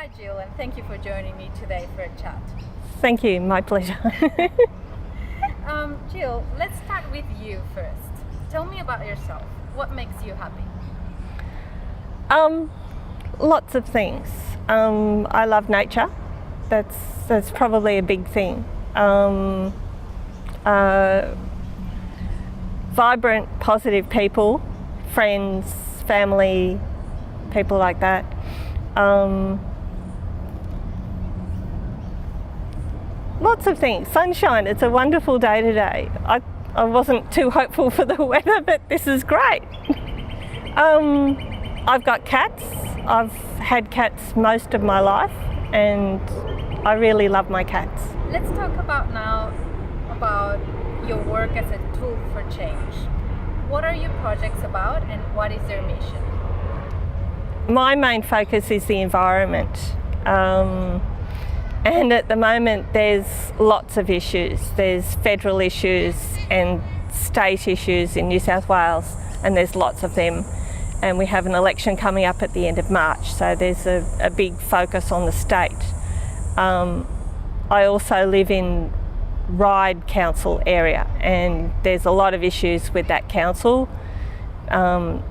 Hi Jill, and thank you for joining me today for a chat. Thank you, my pleasure. Jill, let's start with you first. Tell me about yourself. What makes you happy? Lots of things. I love nature. That's probably a big thing. Vibrant, positive people, friends, family, people like that. Lots of things. Sunshine. It's a wonderful day today. I wasn't too hopeful for the weather, but this is great. I've got cats. I've had cats most of my life, and I really love my cats. Let's talk about your work as a tool for change. What are your projects about, and what is their mission? My main focus is the environment. And at the moment there's lots of issues. There's federal issues and state issues in New South Wales, and there's lots of them. And we have an election coming up at the end of March, so there's a big focus on the state. I also live in Ryde Council area, and there's a lot of issues with that council. The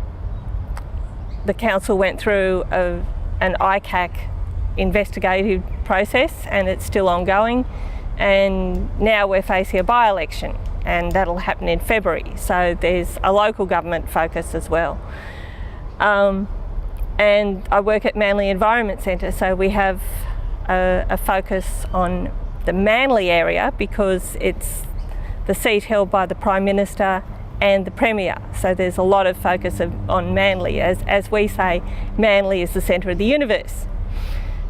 council went through an ICAC investigative process, and it's still ongoing, and now we're facing a by-election, and that'll happen in February, so there's a local government focus as well. And I work at Manly Environment Centre, so we have a focus on the Manly area because it's the seat held by the Prime Minister and the Premier, so there's a lot of focus on Manly. As we say, Manly is the centre of the universe.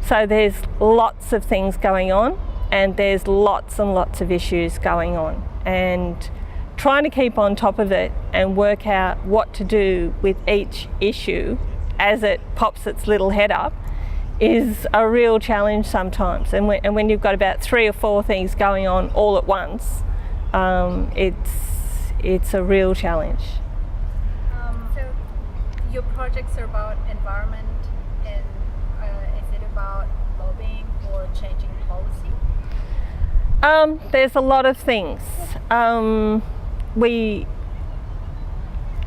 So there's lots of things going on, and there's lots and lots of issues going on, and trying to keep on top of it and work out what to do with each issue as it pops its little head up is a real challenge sometimes. And when you've got about 3 or 4 things going on all at once, it's a real challenge. So your projects are about environment, and is it about lobbying or changing policy? There's a lot of things.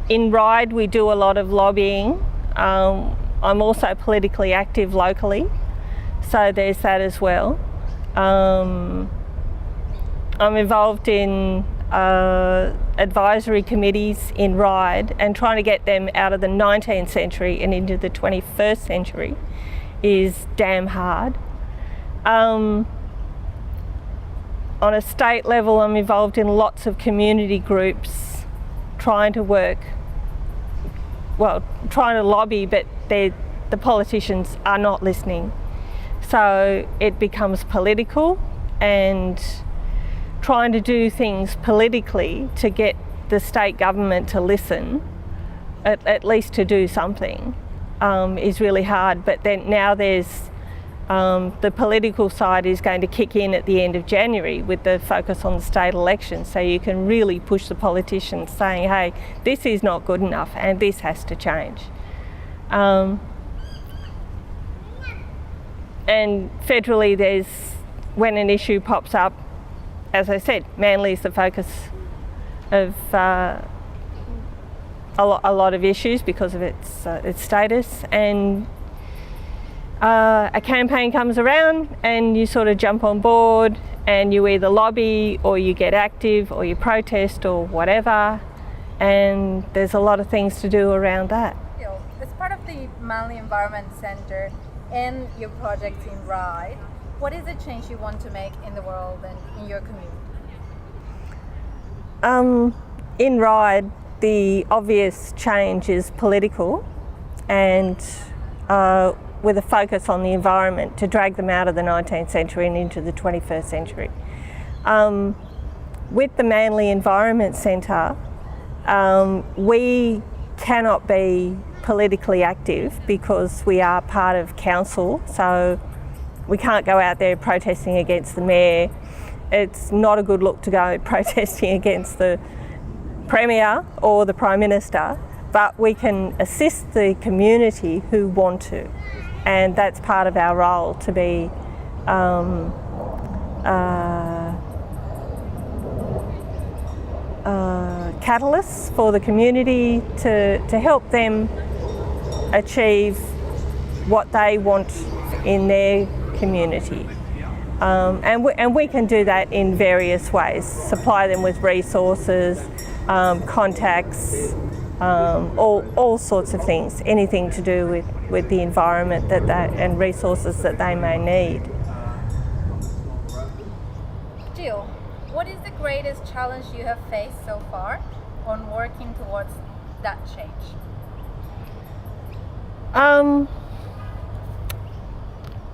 In Ryde we do a lot of lobbying. I'm also politically active locally, so there's that as well. I'm involved in advisory committees in Ryde, and trying to get them out of the 19th century and into the 21st century is damn hard. On a state level, I'm involved in lots of community groups trying to lobby, but the politicians are not listening. So it becomes political, and trying to do things politically to get the state government to listen, at least to do something, is really hard. But then now there's the political side is going to kick in at the end of January with the focus on the state elections, so you can really push the politicians saying, hey, this is not good enough and this has to change. And federally, when an issue pops up, as I said, Manly is the focus of a lot of issues because of its status, and a campaign comes around and you sort of jump on board, and you either lobby or you get active or you protest or whatever, and there's a lot of things to do around that. As part of the Manly Environment Centre and your projects in Ryde, what is the change you want to make in the world and in your community? In Ryde, the obvious change is political, and with a focus on the environment to drag them out of the 19th century and into the 21st century. With the Manly Environment Centre, we cannot be politically active because we are part of council, so we can't go out there protesting against the mayor. It's not a good look to go protesting against the Premier or the Prime Minister, but we can assist the community who want to. and that's part of our role, to be catalysts for the community to help them achieve what they want in their community. And we can do that in various ways, supply them with resources, contacts, all sorts of things, anything to do with the environment and resources that they may need. Jill, what is the greatest challenge you have faced so far on working towards that change?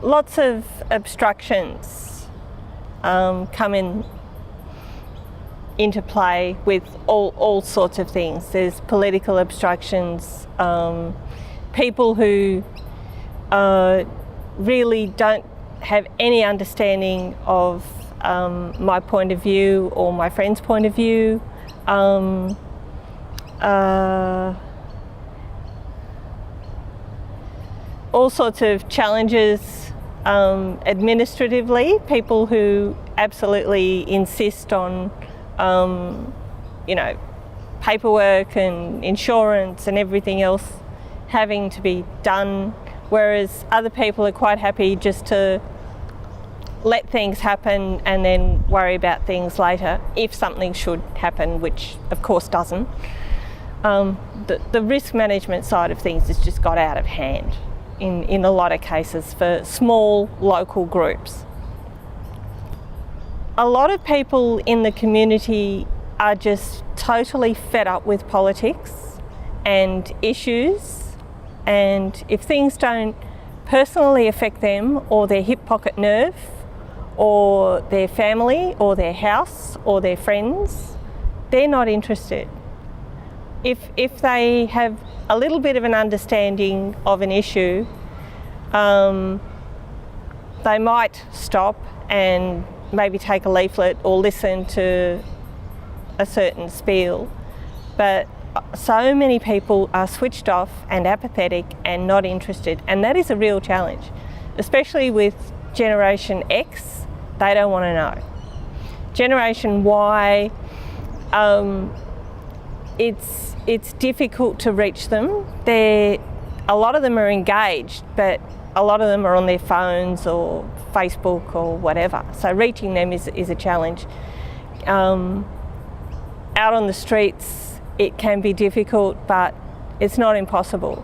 Lots of obstructions come into play with all sorts of things. There's political obstructions, people who really don't have any understanding of my point of view or my friend's point of view. All sorts of challenges administratively, people who absolutely insist on paperwork and insurance and everything else having to be done, whereas other people are quite happy just to let things happen and then worry about things later if something should happen, which of course doesn't. The risk management side of things has just got out of hand in a lot of cases for small local groups. A lot of people in the community are just totally fed up with politics and issues, and if things don't personally affect them or their hip pocket nerve or their family or their house or their friends, they're not interested. If they have a little bit of an understanding of an issue, they might stop and maybe take a leaflet or listen to a certain spiel. But so many people are switched off and apathetic and not interested, and that is a real challenge, especially with Generation X. They don't want to know. Generation Y, it's difficult to reach them. A lot of them are engaged, but a lot of them are on their phones or Facebook or whatever. So reaching them is a challenge. Out on the streets, it can be difficult, but it's not impossible.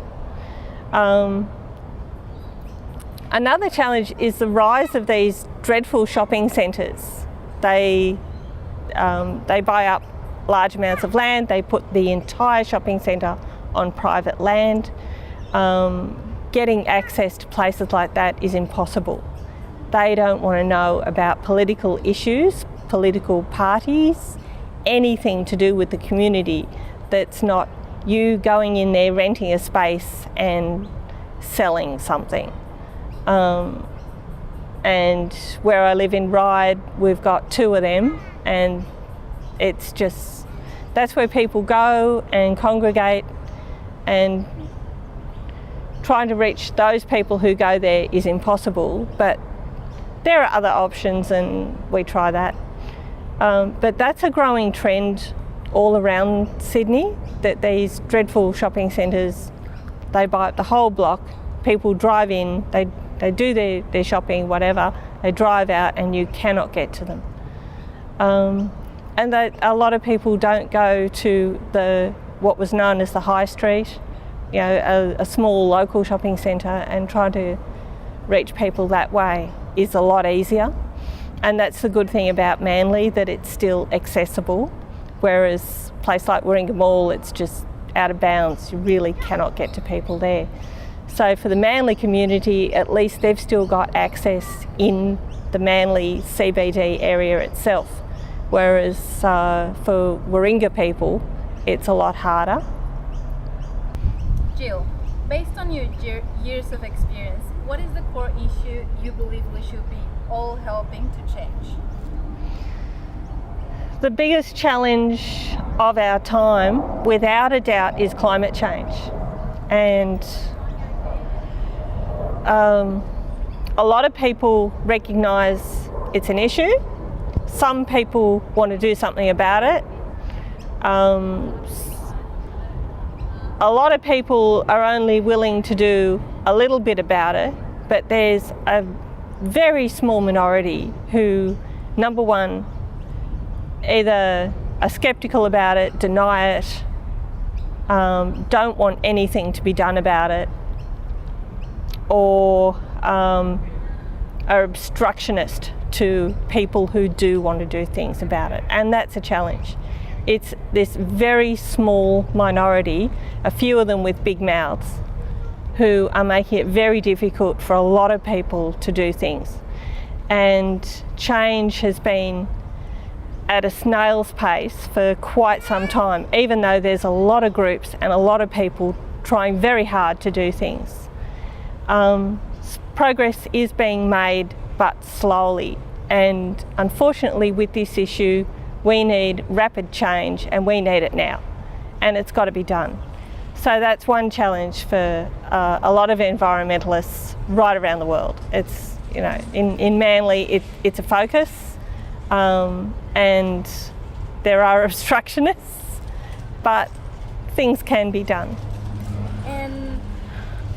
Another challenge is the rise of these dreadful shopping centres. They buy up large amounts of land, they put the entire shopping centre on private land. Getting access to places like that is impossible. They don't want to know about political issues, political parties, anything to do with the community that's not you going in there, renting a space and selling something. And where I live in Ryde, we've got 2 of them, and it's just, that's where people go and congregate, and trying to reach those people who go there is impossible, but there are other options and we try that. But that's a growing trend all around Sydney, that these dreadful shopping centres, they buy up the whole block, people drive in, they do their shopping, whatever, they drive out and you cannot get to them. And that a lot of people don't go to what was known as the high street, a small local shopping centre, and trying to reach people that way is a lot easier. And that's the good thing about Manly, that it's still accessible, whereas a place like Warringah Mall, it's just out of bounds. You really cannot get to people there. So for the Manly community, at least they've still got access in the Manly CBD area itself, whereas for Warringah people, it's a lot harder. Jill, based on your years of experience, what is the core issue you believe we should be all helping to change? The biggest challenge of our time, without a doubt, is climate change. And a lot of people recognise it's an issue. Some people want to do something about it. A lot of people are only willing to do a little bit about it, but there's a very small minority who, number one, either are sceptical about it, deny it, don't want anything to be done about it, or are obstructionist to people who do want to do things about it. And that's a challenge. It's this very small minority, a few of them with big mouths, who are making it very difficult for a lot of people to do things. And change has been at a snail's pace for quite some time, even though there's a lot of groups and a lot of people trying very hard to do things. Progress is being made, but slowly. And unfortunately with this issue, we need rapid change, and we need it now. And it's got to be done. So that's one challenge for a lot of environmentalists right around the world. It's, you know, in Manly, it's a focus, and there are obstructionists, but things can be done. And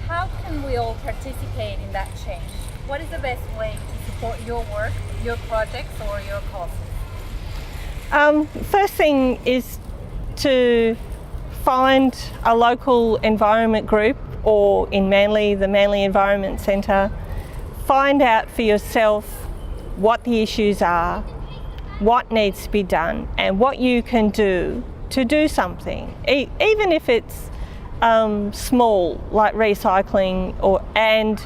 how can we all participate in that change? What is the best way to support your work, your projects, or your causes? First thing is to find a local environment group, or in Manly, the Manly Environment Centre. Find out for yourself what the issues are, what needs to be done, and what you can do to do something, even if it's small, like recycling, and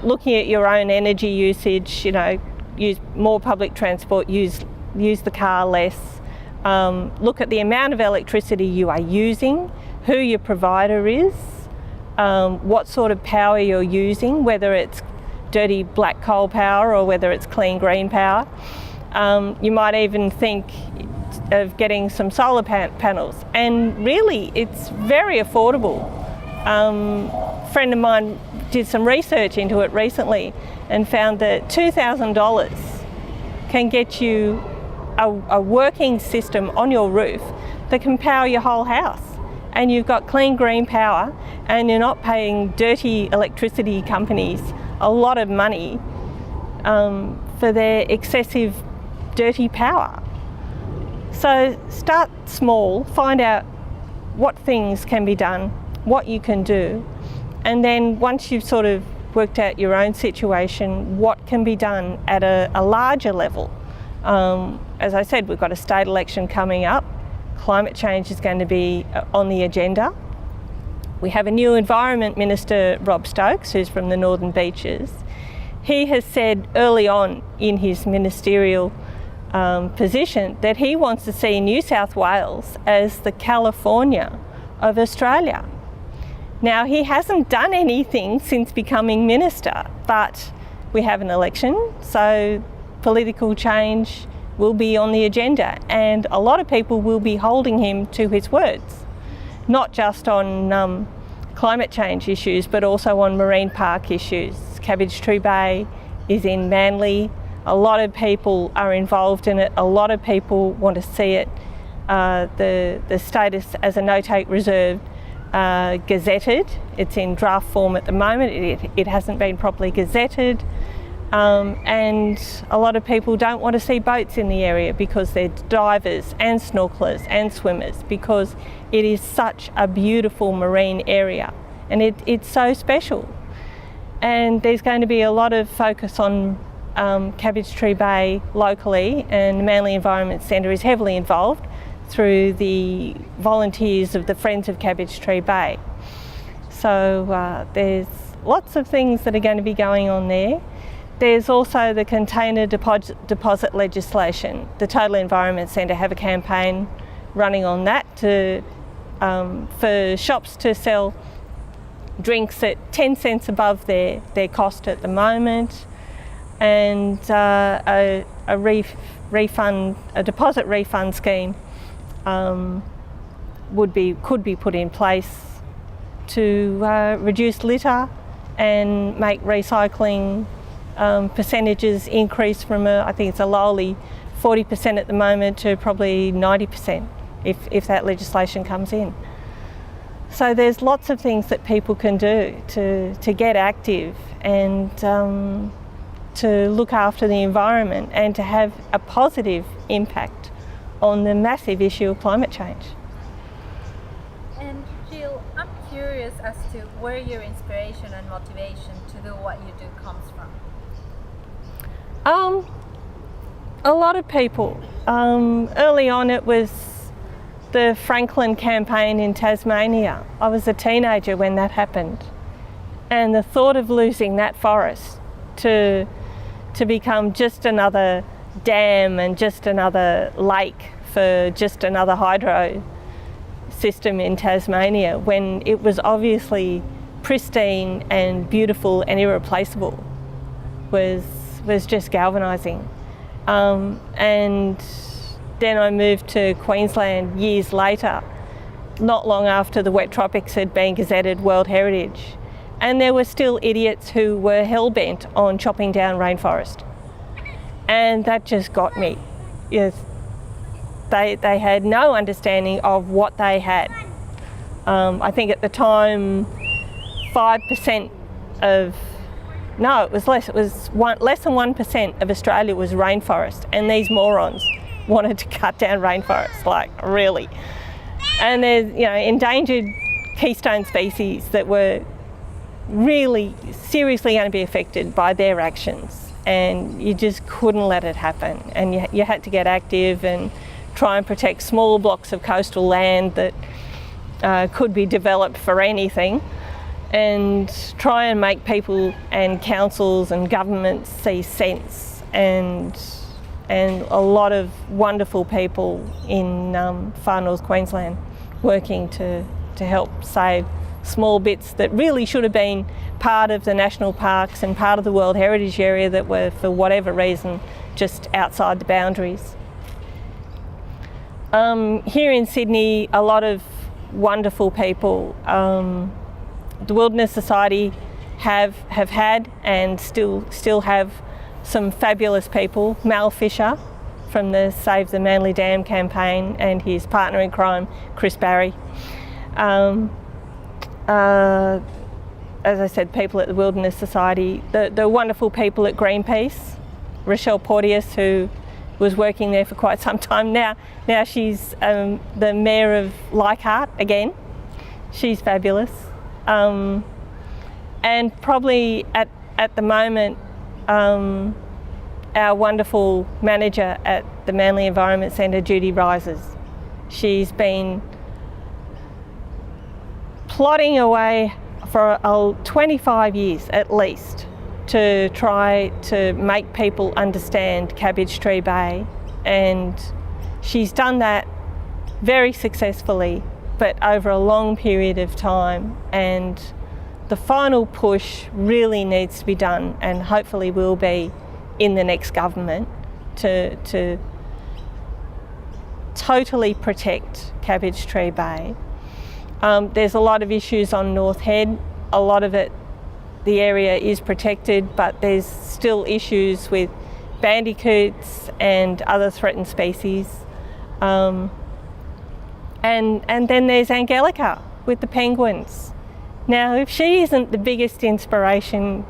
looking at your own energy usage. You know, use more public transport, use the car less. Look at the amount of electricity you are using, who your provider is, what sort of power you're using, whether it's dirty black coal power or whether it's clean green power. You might even think of getting some solar panels, and really it's very affordable. A friend of mine did some research into it recently and found that $2,000 can get you a working system on your roof that can power your whole house, and you've got clean green power, and you're not paying dirty electricity companies a lot of money for their excessive dirty power. So start small, find out what things can be done, what you can do, and then once you've sort of worked out your own situation, what can be done at a larger level. As I said, we've got a state election coming up. Climate change is going to be on the agenda. We have a new Environment Minister, Rob Stokes, who's from the Northern Beaches. He has said early on in his ministerial position that he wants to see New South Wales as the California of Australia. Now, he hasn't done anything since becoming minister, but we have an election, so political change will be on the agenda, and a lot of people will be holding him to his words, not just on climate change issues, but also on marine park issues. Cabbage Tree Bay is in Manly. A lot of people are involved in it. A lot of people want to see it, the status as a no-take reserve, gazetted. It's in draft form at the moment. It hasn't been properly gazetted. And a lot of people don't want to see boats in the area because they're divers and snorkelers and swimmers, because it is such a beautiful marine area, and it's so special. And there's going to be a lot of focus on Cabbage Tree Bay locally, and the Manly Environment Centre is heavily involved through the volunteers of the Friends of Cabbage Tree Bay. So there's lots of things that are going to be going on there. There's also the container deposit legislation. The Total Environment Centre have a campaign running on that for shops to sell drinks at 10 cents above their cost at the moment, and a deposit refund scheme could be put in place to reduce litter and make recycling percentages increase from I think it's a lowly 40% at the moment to probably 90% if that legislation comes in. So there's lots of things that people can do to get active and to look after the environment and to have a positive impact on the massive issue of climate change. And Jill, I'm curious as to where your inspiration and motivation to do what you do comes from. A lot of people. Early on it was the Franklin campaign in Tasmania. I was a teenager when that happened. And the thought of losing that forest to become just another dam and just another lake for just another hydro system in Tasmania, when it was obviously pristine and beautiful and irreplaceable, was just galvanising. And then I moved to Queensland years later, not long after the wet tropics had been gazetted World Heritage. And there were still idiots who were hell-bent on chopping down rainforest. And that just got me. Yes, they had no understanding of what they had. I think at the time, 5% of, no, it was less. It was less than 1% of Australia was rainforest, and these morons wanted to cut down rainforests, like really. And there's, endangered keystone species that were really seriously going to be affected by their actions, and you just couldn't let it happen. And you had to get active and try and protect small blocks of coastal land that could be developed for anything, and try and make people and councils and governments see sense. And a lot of wonderful people in far north Queensland working to help save small bits that really should have been part of the national parks and part of the World Heritage Area that were, for whatever reason, just outside the boundaries. Here in Sydney, a lot of wonderful people. The Wilderness Society have had and still have some fabulous people. Mal Fisher from the Save the Manly Dam campaign and his partner in crime, Chris Barry. As I said, people at the Wilderness Society, the wonderful people at Greenpeace, Rochelle Porteous, who was working there for quite some time now. Now she's the mayor of Leichhardt again. She's fabulous. And probably at the moment, our wonderful manager at the Manly Environment Centre, Judy Rises. She's been plodding away for 25 years at least to try to make people understand Cabbage Tree Bay, and she's done that very successfully, but over a long period of time, and the final push really needs to be done, and hopefully will be in the next government, to totally protect Cabbage Tree Bay. There's a lot of issues on North Head. A lot of it, the area is protected, but there's still issues with bandicoots and other threatened species. And then there's Angelica with the penguins. Now, if she isn't the biggest inspiration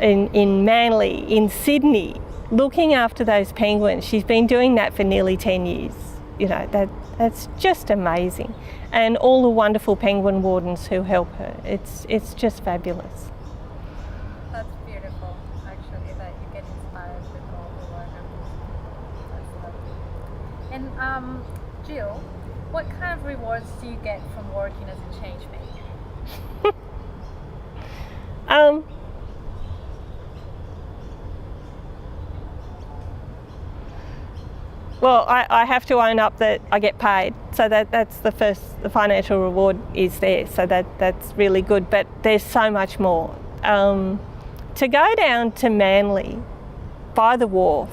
in Manly, in Sydney, looking after those penguins, she's been doing that for nearly 10 years. That's just amazing. And all the wonderful penguin wardens who help her. It's just fabulous. That's beautiful, actually, that you get inspired with all the work. That's lovely. And Jill, what kind of rewards do you get from working as a change maker? Well, I have to own up that I get paid, so that's the financial reward is there, so that's really good, but there's so much more. To go down to Manly by the wharf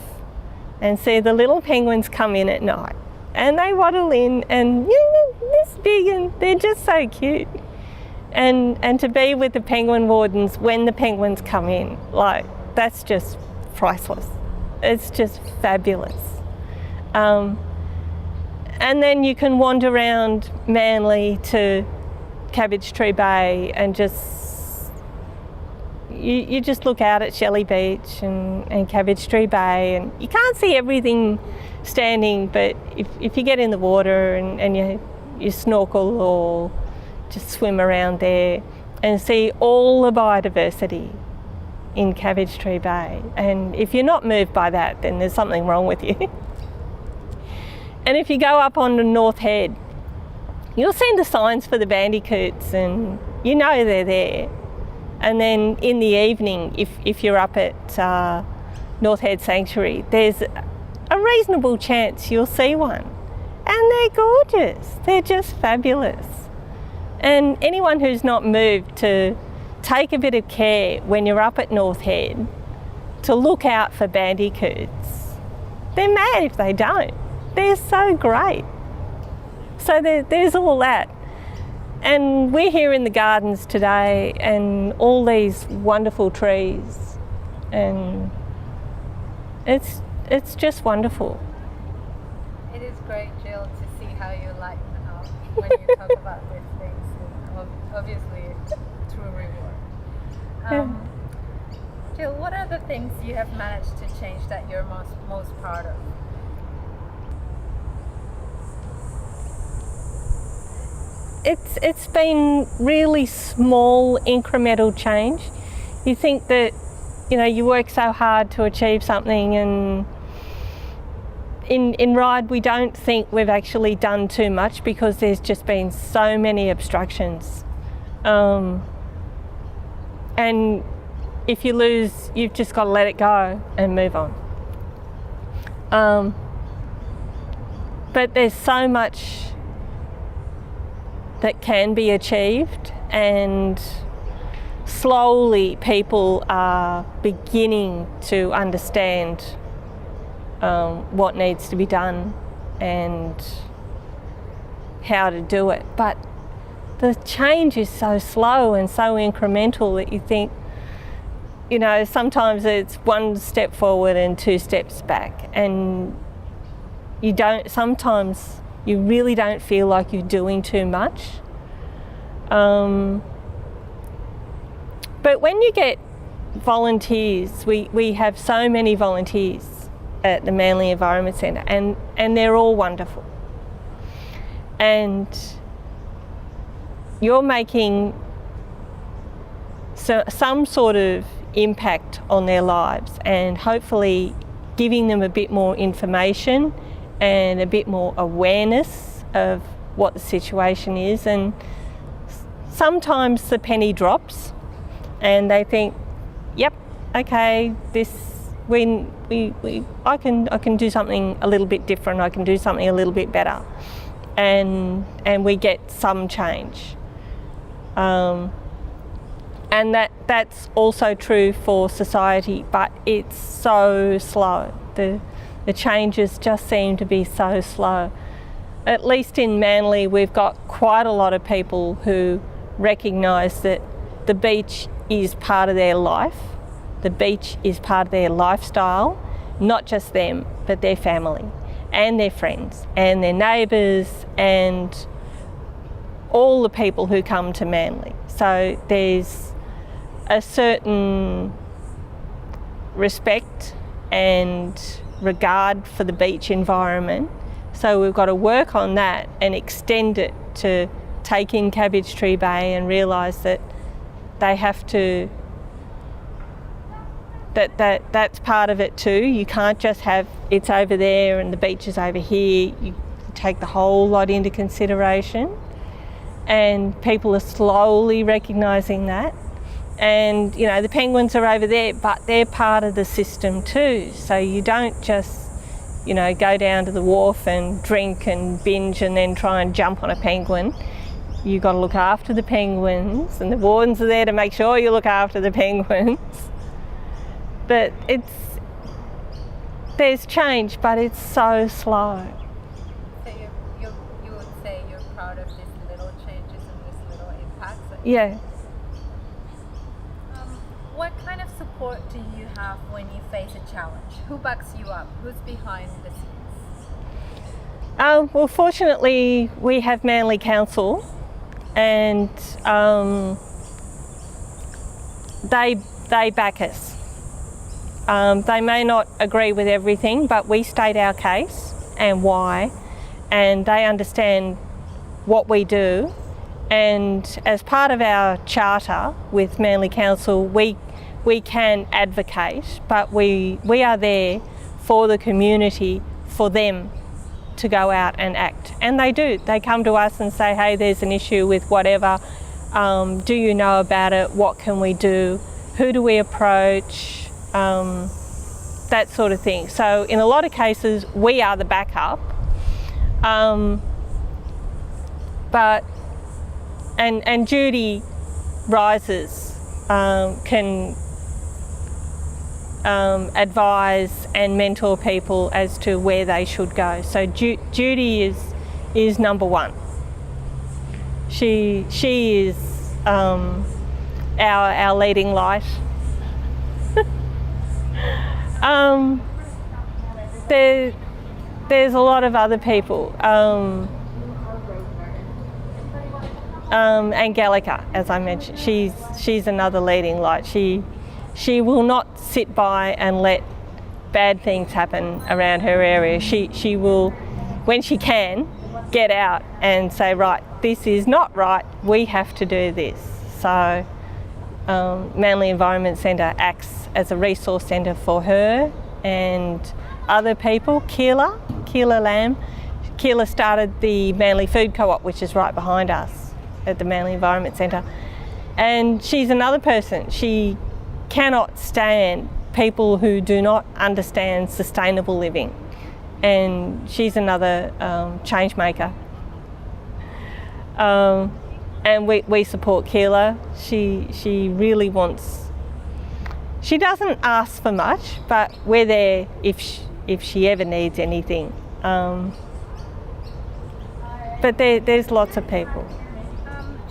and see the little penguins come in at night, and they waddle in and this big, and they're just so cute. And to be with the penguin wardens when the penguins come in, like, that's just priceless. It's just fabulous. And then you can wander around Manly to Cabbage Tree Bay and just, you just look out at Shelley Beach and Cabbage Tree Bay, and you can't see everything standing, but if you get in the water and you snorkel or just swim around there and see all the biodiversity in Cabbage Tree Bay, and if you're not moved by that, then there's something wrong with you. And if you go up on the North Head, you'll see the signs for the bandicoots, and you know they're there. And then in the evening, if you're up at North Head Sanctuary, there's a reasonable chance you'll see one. And they're gorgeous. They're just fabulous. And anyone who's not moved to take a bit of care when you're up at North Head to look out for bandicoots, they're mad if they don't. They're so great. So there's all that. And we're here in the gardens today, and all these wonderful trees, and it's just wonderful. It is great, Jill, to see how you lighten up when you talk about these things. And obviously, it's a true reward. Jill, what are the things you have managed to change that you're most proud of? It's been really small incremental change. You think that, you work so hard to achieve something, and in Ryde we don't think we've actually done too much because there's just been so many obstructions. And if you lose, you've just got to let it go and move on. But there's so much that can be achieved, and slowly people are beginning to understand what needs to be done and how to do it. But the change is so slow and so incremental that you think, sometimes it's one step forward and two steps back, and sometimes you really don't feel like you're doing too much. But when you get volunteers, we have so many volunteers at the Manly Environment Centre, and they're all wonderful. And you're making some sort of impact on their lives, and hopefully giving them a bit more information and a bit more awareness of what the situation is. And sometimes the penny drops and they think, yep, okay, I can do something a little bit different, I can do something a little bit better, and we get some change. And that's also true for society, but it's so slow. The changes just seem to be so slow. At least in Manly, we've got quite a lot of people who recognise that the beach is part of their life. The beach is part of their lifestyle, not just them, but their family and their friends and their neighbours and all the people who come to Manly. So there's a certain respect and regard for the beach environment. So we've got to work on that and extend it to take in Cabbage Tree Bay and realise that they have to, that's part of it too. You can't just have it's over there and the beach is over here. You take the whole lot into consideration, and people are slowly recognising that. And the penguins are over there, but they're part of the system too. So you don't just go down to the wharf and drink and binge and then try and jump on a penguin. You've got to look after the penguins, and the wardens are there to make sure you look after the penguins. But there's change, but it's so slow. So you would say you're proud of these little changes and these little impacts that Yeah. What kind of support do you have when you face a challenge? Who backs you up? Who's behind the scenes? Well, fortunately, we have Manly Council, and they back us. They may not agree with everything, but we state our case and why, and they understand what we do. And as part of our charter with Manly Council, we can advocate, but we are there for the community, for them to go out and act. And they do. They come to us and say, hey, there's an issue with whatever. Do you know about it? What can we do? Who do we approach? That sort of thing. So in a lot of cases, we are the backup. But Judy Rises can advise and mentor people as to where they should go. So Judy is number one. She is our leading light. There's a lot of other people. Angelica, as I mentioned, she's another leading light. She will not sit by and let bad things happen around her area. She will, when she can, get out and say, right, this is not right, we have to do this. So Manly Environment Centre acts as a resource centre for her and other people. Keela Lamb. Keela started the Manly Food Co-op, which is right behind us at the Manly Environment Centre. And she's another person. She cannot stand people who do not understand sustainable living. And she's another change maker. And we support Keela. She really wants, she doesn't ask for much, but we're there if she ever needs anything. But there's lots of people.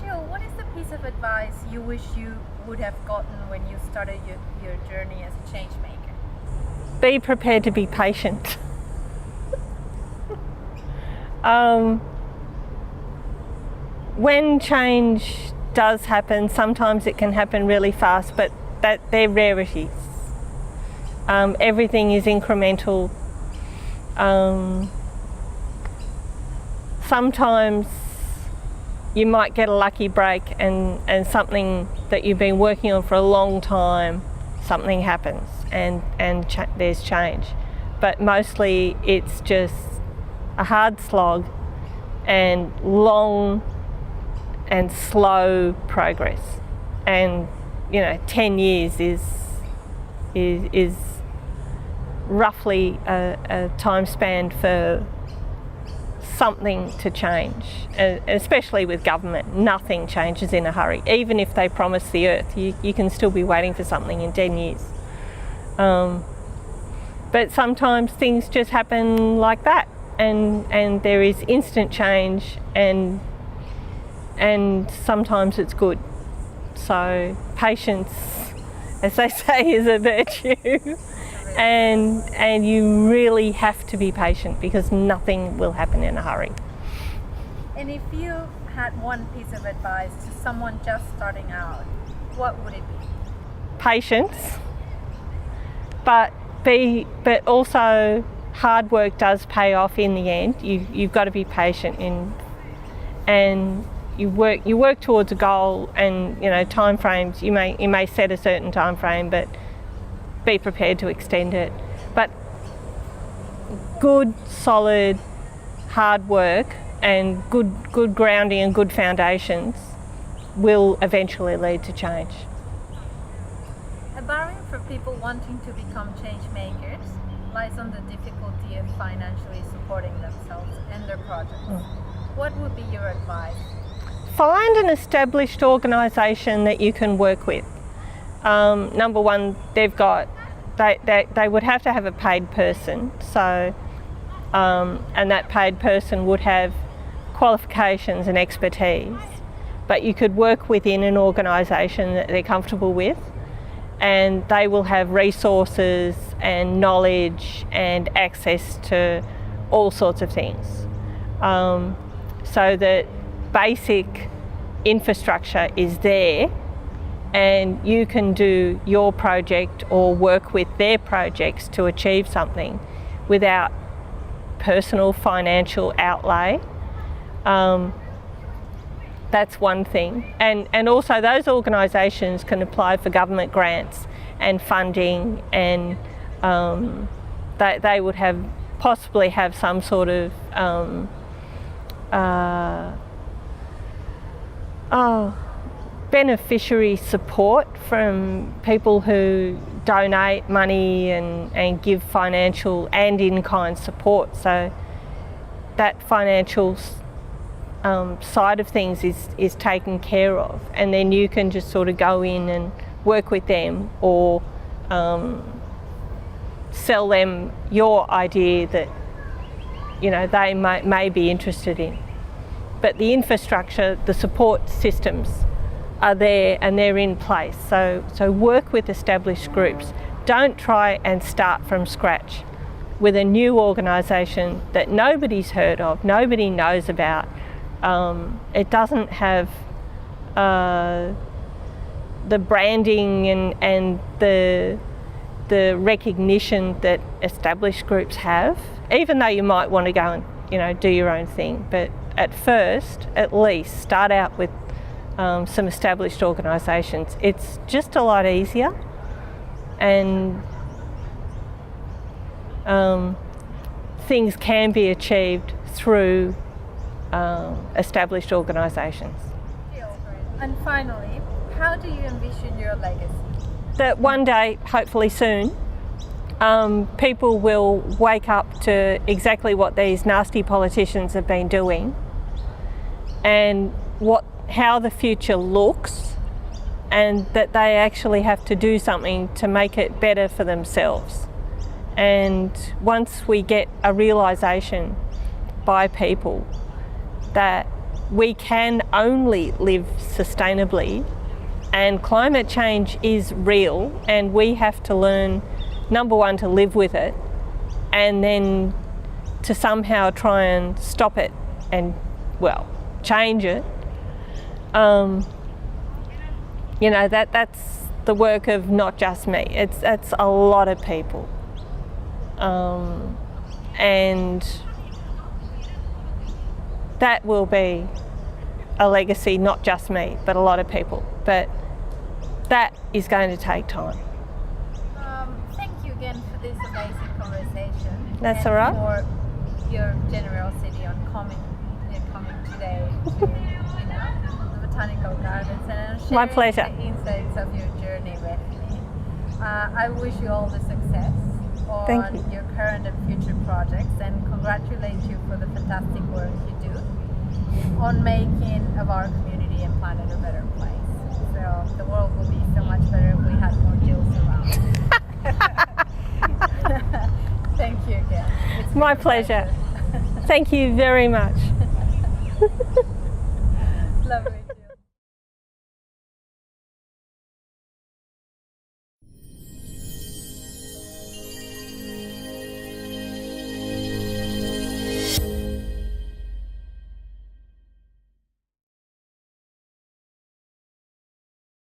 Jill, what is the piece of advice you wish you would have gotten when you started your journey as a change maker? Be prepared to be patient. When change does happen, sometimes it can happen really fast, but they're rarities. Everything is incremental. Sometimes you might get a lucky break and something that you've been working on for a long time, something happens and there's change. But mostly it's just a hard slog and long and slow progress. And 10 years is roughly a time span for something to change, especially with government. Nothing changes in a hurry. Even if they promise the earth, you can still be waiting for something in 10 years. But sometimes things just happen like that, and there is instant change, and sometimes it's good. So patience, as they say, is a virtue. And you really have to be patient because nothing will happen in a hurry. And if you had one piece of advice to someone just starting out, what would it be? Patience, but also hard work does pay off in the end. You've got to be patient and you work towards a goal, and time frames. You may set a certain time frame, but be prepared to extend it. But good, solid, hard work and good grounding and good foundations will eventually lead to change. A barrier for people wanting to become change makers lies on the difficulty of financially supporting themselves and their projects. What would be your advice? Find an established organisation that you can work with. Number one, they would have to have a paid person, so and that paid person would have qualifications and expertise. but you could work within an organisation that they're comfortable with, and they will have resources and knowledge and access to all sorts of things. So that basic infrastructure is there, and you can do your project or work with their projects to achieve something without personal financial outlay. That's one thing. And also those organisations can apply for government grants and funding, and they would possibly have some sort of beneficiary support from people who donate money and give financial and in-kind support. So that financial side of things is taken care of, and then you can just sort of go in and work with them, or sell them your idea that they may be interested in. But the infrastructure, the support systems are there and they're in place. So work with established groups. Don't try and start from scratch with a new organisation that nobody's heard of, nobody knows about. It doesn't have the branding and the recognition that established groups have, even though you might want to go and do your own thing. But at first, at least, start out with some established organisations. It's just a lot easier, and things can be achieved through established organisations. And finally, how do you envision your legacy? That one day, hopefully soon, people will wake up to exactly what these nasty politicians have been doing, and how the future looks, and that they actually have to do something to make it better for themselves. And once we get a realisation by people that we can only live sustainably, and climate change is real, and we have to learn, number one, to live with it, and then to somehow try and stop it and, change it. That's the work of not just me. It's a lot of people, and that will be a legacy, not just me, but a lot of people. But that is going to take time. Thank you again for this amazing conversation. That's all right. For your generosity on coming today to the Botanical Gardens, and sharing My pleasure. the insights of your journey with me. I wish you all the success on your current and future projects, and congratulate you for the fantastic work you do on making of our community and planet a better place. So the world will be so much better if we had more Jills around. Thank you again. It's My pleasure. Thank you very much.